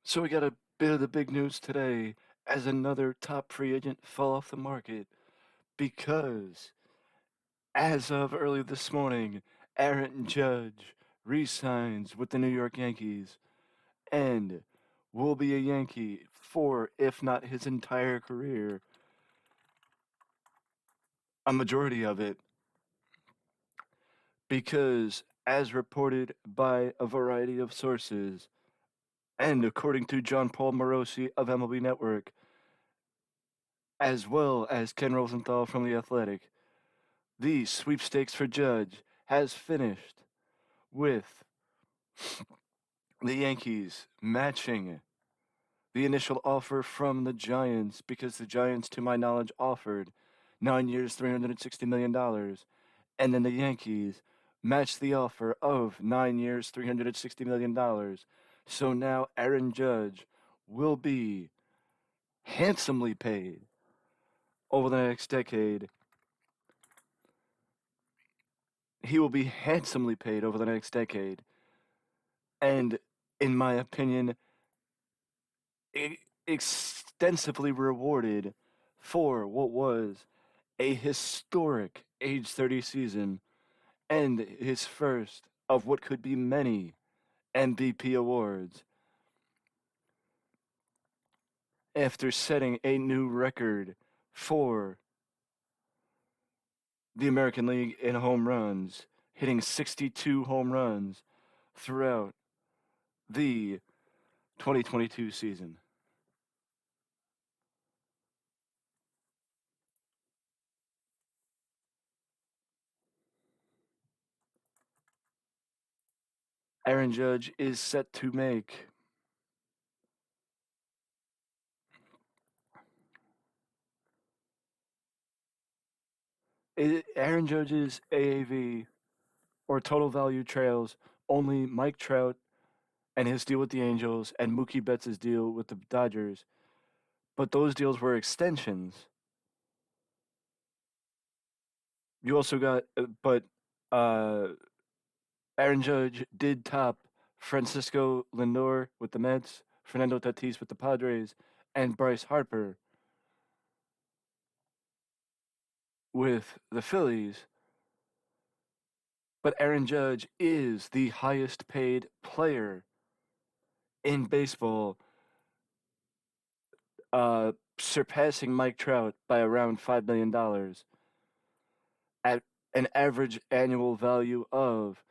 So we got a bit of the big news today as another top free agent fell off the market because as of early this morning, Aaron Judge re-signs with the New York Yankees and will be a Yankee for, if not his entire career, a majority of it, because as reported by a variety of sources, and according to John Paul Morosi of MLB Network, as well as Ken Rosenthal from The Athletic, the sweepstakes for Judge has finished with the Yankees matching the initial offer from the Giants because the Giants, to my knowledge, offered 9 years, $360 million. And then the Yankees matched the offer of 9 years, $360 million. So now Aaron Judge will be handsomely paid over the next decade. He will be handsomely paid over the next decade. And in my opinion, extensively rewarded for what was a historic age 30 season and his first of what could be many MVP awards after setting a new record for the American League in home runs, hitting 62 home runs throughout the 2022 season. Aaron Judge is set to make Aaron Judge's AAV or total value trails only Mike Trout and his deal with the Angels and Mookie Betts' deal with the Dodgers, but those deals were extensions. You also got, but uh, Aaron Judge did top Francisco Lindor with the Mets, Fernando Tatis with the Padres, and Bryce Harper with the Phillies. But Aaron Judge is the highest paid player in baseball, surpassing Mike Trout by around $5 million at an average annual value of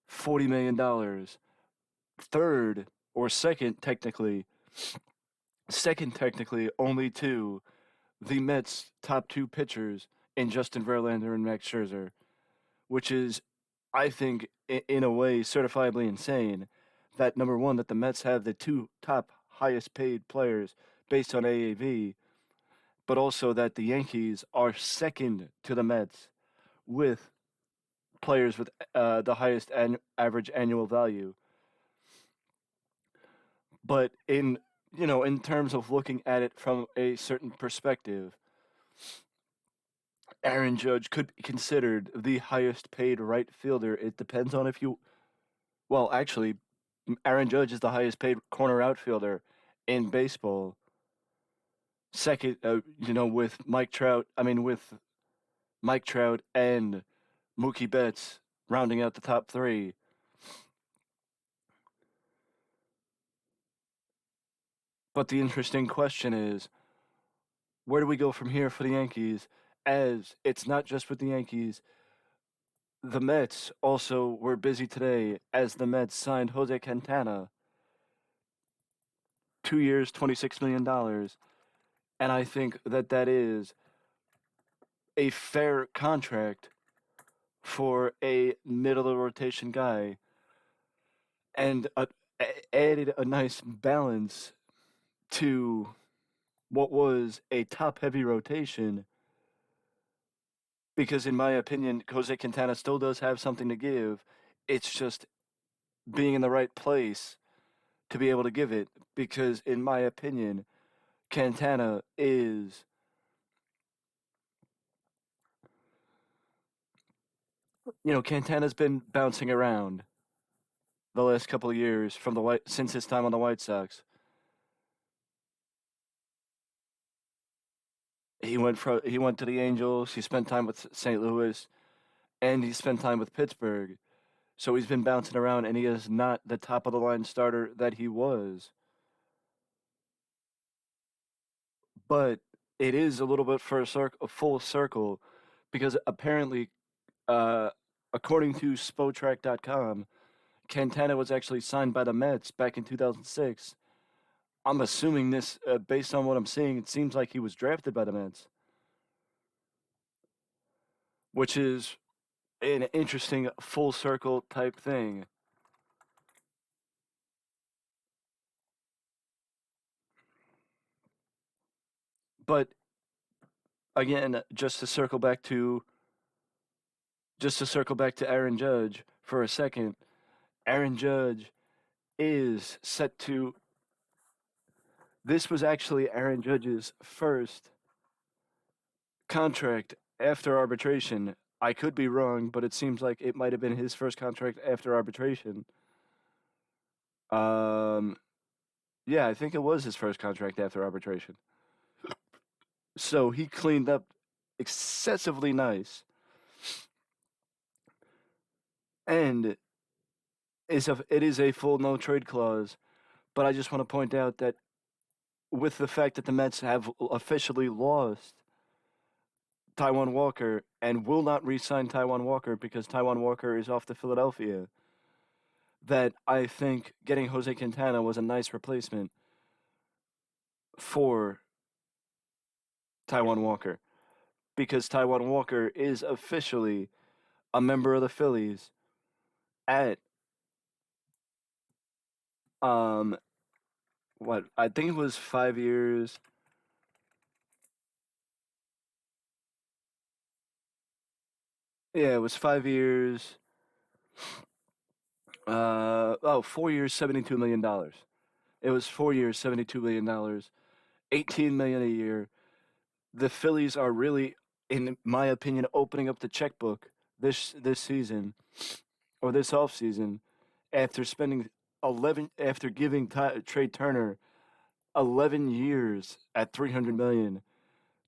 $40 million. Third or second technically only to the Mets' top two pitchers in Justin Verlander and Max Scherzer, which is, I think, in a way, certifiably insane. That number one, that the Mets have the two top highest paid players based on AAV, but also that the Yankees are second to the Mets with players with the highest average annual value. But in terms of looking at it from a certain perspective, Aaron Judge could be considered the highest paid right fielder. It depends on if you, well, actually, Aaron Judge is the highest paid corner outfielder in baseball. Second, with Mike Trout and Mookie Betts rounding out the top three. But the interesting question is, where do we go from here for the Yankees? As it's not just with the Yankees, the Mets also were busy today as the Mets signed Jose Quintana, 2 years, $26 million, and I think that is a fair contract for a middle of the rotation guy, and added a nice balance to what was a top heavy rotation. Because in my opinion, Jose Quintana still does have something to give. It's just being in the right place to be able to give it. Because in my opinion, Quintana is, Quintana's been bouncing around the last couple of years from since his time on the White Sox. he went to the Angels. He spent time with St. Louis, and he spent time with Pittsburgh. So he's been bouncing around, and he is not the top of the line starter that he was. But it is a little bit for a full circle, because apparently, uh, according to Spotrac.com, Quintana was actually signed by the Mets back in 2006. I'm assuming this, based on what I'm seeing, it seems like he was drafted by the Mets, which is an interesting full circle type thing. But again, just to circle back to Aaron Judge for a second, Aaron Judge is set to. This was actually Aaron Judge's first contract after arbitration. I could be wrong, but it seems like it might have been his first contract after arbitration. Um, yeah, I think it was his first contract after arbitration. So he cleaned up excessively nice, and it is a full no trade clause. But I just want to point out that with the fact that the Mets have officially lost Taiwan Walker and will not re-sign Taiwan Walker because Taiwan Walker is off to Philadelphia, that I think getting Jose Quintana was a nice replacement for Taiwan Walker, because Taiwan Walker is officially a member of the Phillies at um what I think it was 5 years. Yeah, it was 5 years. 4 years, $72 million. It was 4 years, $72 million, 18 million a year. The Phillies are really, in my opinion, opening up the checkbook this season or this off season after spending 11 after giving Trey Turner 11 years at 300 million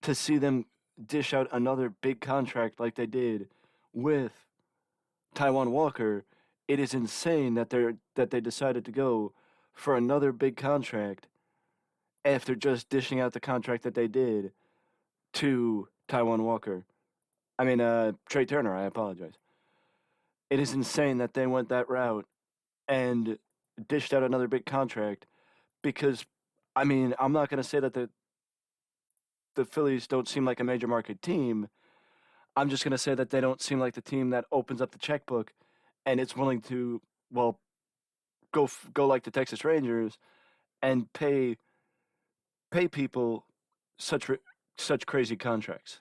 to see them dish out another big contract like they did with Taiwan Walker. It is insane that they decided to go for another big contract after just dishing out the contract that they did to Taiwan Walker. I mean, Trey Turner. I apologize. It is insane that they went that route and dished out another big contract because, I mean, I'm not going to say that the Phillies don't seem like a major market team. I'm just going to say that they don't seem like the team that opens up the checkbook and it's willing to, well, go like the Texas Rangers and pay people such such crazy contracts.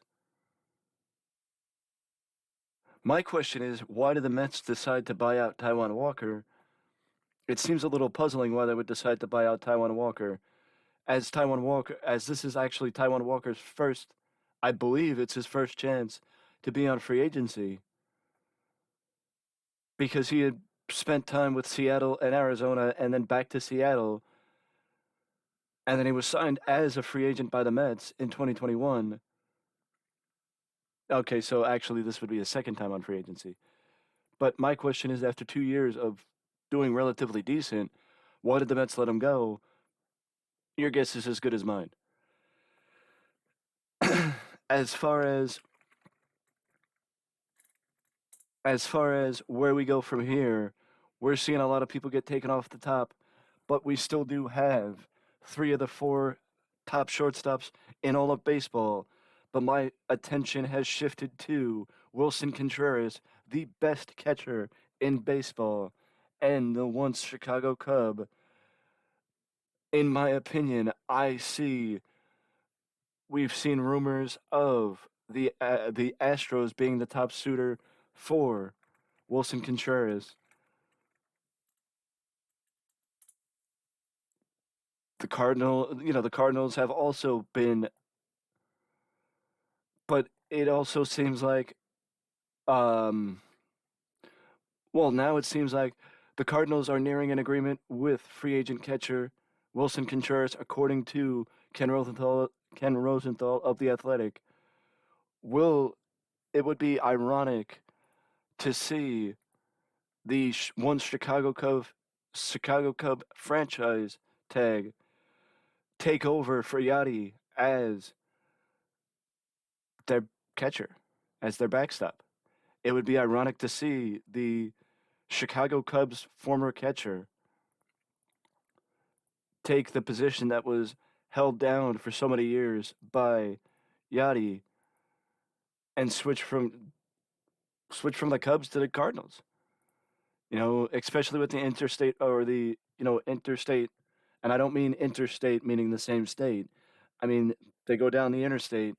My question is, why did the Mets decide to buy out Taiwan Walker? It seems a little puzzling why they would decide to buy out Taiwan Walker, as this is actually Taiwan Walker's first, I believe it's his first chance to be on free agency, because he had spent time with Seattle and Arizona and then back to Seattle, and then he was signed as a free agent by the Mets in 2021. Okay, so actually this would be his second time on free agency. But my question is, after 2 years of doing relatively decent, why did the Mets let him go? Your guess is as good as mine. as far as as far as where we go from here, we're seeing a lot of people get taken off the top, but we still do have three of the four top shortstops in all of baseball. But my attention has shifted to Wilson Contreras, the best catcher in baseball, and the once Chicago Cub. In my opinion, we've seen rumors of the Astros being the top suitor for Wilson Contreras. The Cardinals have also been, but it also seems like, um, well, now it seems like the Cardinals are nearing an agreement with free agent catcher Wilson Contreras, according to Ken Rosenthal of The Athletic, will it would be ironic to see the one Chicago Cub franchise tag take over for Yachty as their catcher, as their backstop. It would be ironic to see the Chicago Cubs former catcher take the position that was held down for so many years by Yachty and switch from the Cubs to the Cardinals. You know, especially with the interstate or the interstate, and I don't mean interstate meaning the same state. I mean they go down the interstate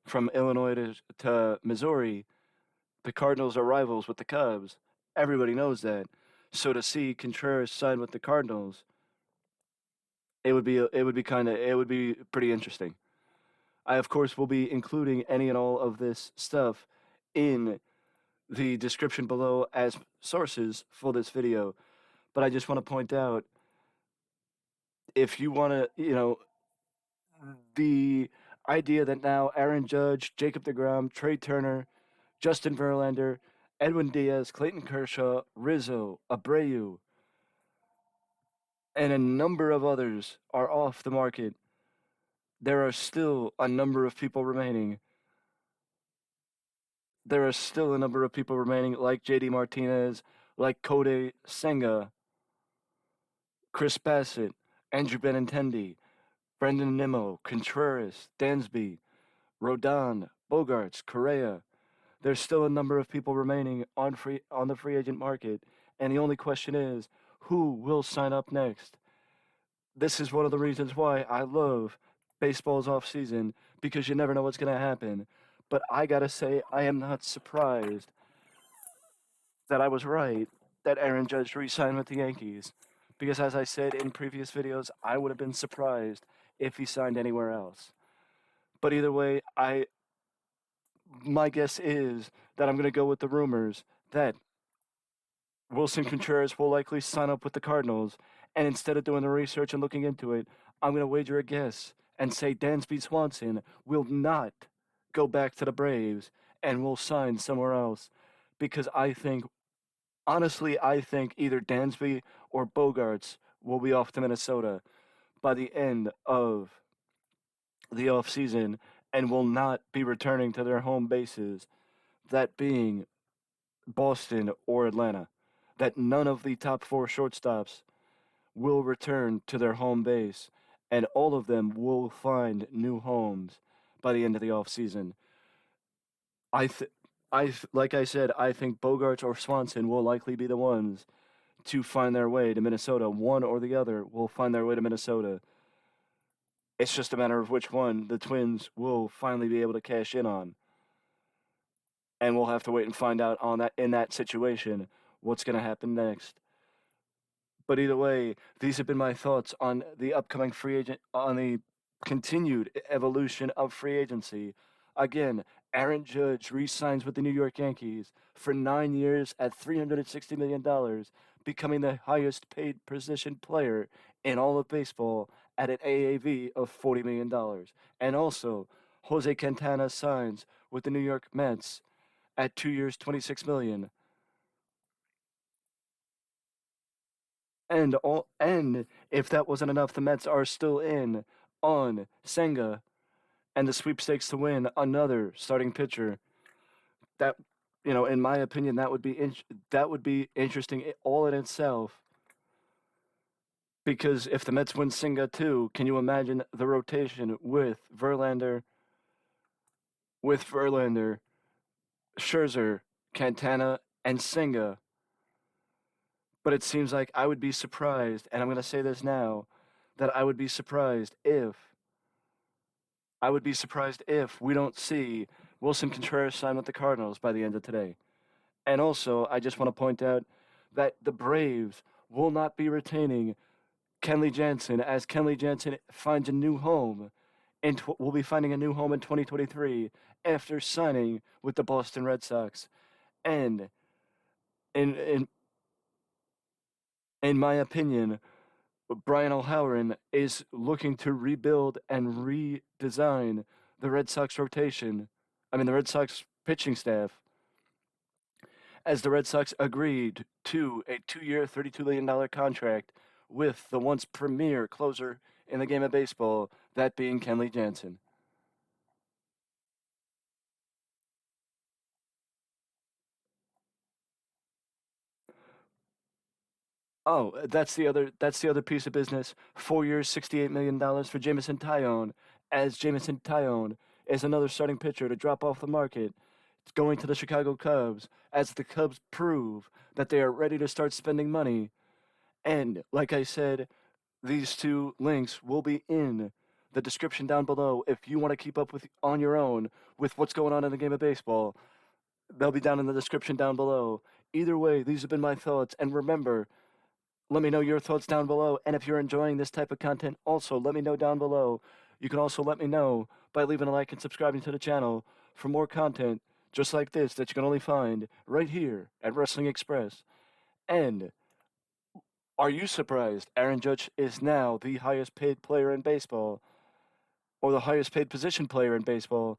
from Illinois to Missouri. The Cardinals are rivals with the Cubs. Everybody knows that. So to see Contreras sign with the Cardinals, it would be pretty interesting. I of course will be including any and all of this stuff in the description below as sources for this video. But I just want to point out, if you want to, the idea that now Aaron Judge, Jacob DeGrom, Trey Turner, Justin Verlander, Edwin Diaz, Clayton Kershaw, Rizzo, Abreu, and a number of others are off the market, there are still a number of people remaining. There are still a number of people remaining, like JD Martinez, like Kodai Senga, Chris Bassett, Andrew Benintendi, Brendan Nimmo, Contreras, Dansby, Rodon, Bogarts, Correa. There's still a number of people remaining on the free agent market, and the only question is, who will sign up next? This is one of the reasons why I love baseball's off season, because you never know what's going to happen. But I gotta say, I am not surprised that I was right that Aaron Judge re-signed with the Yankees, because as I said in previous videos, I would have been surprised if he signed anywhere else. But either way, I my guess is that I'm going to go with the rumors that Wilson Contreras will likely sign up with the Cardinals, and instead of doing the research and looking into it, I'm going to wager a guess and say Dansby Swanson will not go back to the Braves and will sign somewhere else, because I think either Dansby or Bogarts will be off to Minnesota by the end of the offseason and will not be returning to their home bases, that being Boston or Atlanta. That none of the top four shortstops will return to their home base, and all of them will find new homes by the end of the offseason. I th- like I said, I think Bogarts or Swanson will likely be the ones to find their way to Minnesota. One or the other will find their way to Minnesota. It's just a matter of which one the Twins will finally be able to cash in on. And we'll have to wait and find out on that in that situation what's going to happen next. But either way, these have been my thoughts on the upcoming on the continued evolution of free agency. Again, Aaron Judge re-signs with the New York Yankees for 9 years at $360 million, becoming the highest paid position player in all of baseball at an AAV of $40 million. And also, Jose Quintana signs with the New York Mets at 2 years, $26 million. And if that wasn't enough, the Mets are still in on Senga and the sweepstakes to win another starting pitcher. That, in my opinion, that would be interesting all in itself. Because if the Mets win Senga too, can you imagine the rotation with Verlander, Scherzer, Cantana, and Senga? But it seems like I would be surprised, and I'm going to say this now, that I would be surprised if we don't see Wilson Contreras sign with the Cardinals by the end of today. And also, I just want to point out that the Braves will not be retaining Kenley Jansen, as Kenley Jansen finds a new home and will be finding a new home in 2023 after signing with the Boston Red Sox. And in in in my opinion, Brian O'Halloran is looking to rebuild and redesign the Red Sox rotation. I mean, the Red Sox pitching staff, as the Red Sox agreed to a 2-year, $32 million contract with the once premier closer in the game of baseball, that being Kenley Jansen. Oh, that's the other piece of business. 4 years, $68 million for Jameson Tyone, as Jameson Tyone is another starting pitcher to drop off the market, going to the Chicago Cubs, as the Cubs prove that they are ready to start spending money. And like I said, these two links will be in the description down below if you want to keep up with on your own with what's going on in the game of baseball. They'll be down in the description down below. Either way, these have been my thoughts, and remember, let me know your thoughts down below. And if you're enjoying this type of content, also let me know down below. You can also let me know by leaving a like and subscribing to the channel for more content just like this that you can only find right here at Wrestling Express. And are you surprised Aaron Judge is now the highest paid player in baseball, or the highest paid position player in baseball,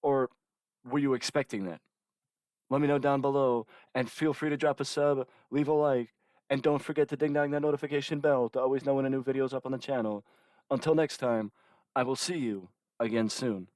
or were you expecting that? Let me know down below, and feel free to drop a sub, leave a like, and don't forget to ding dong that notification bell to always know when a new video is up on the channel. Until next time, I will see you again soon.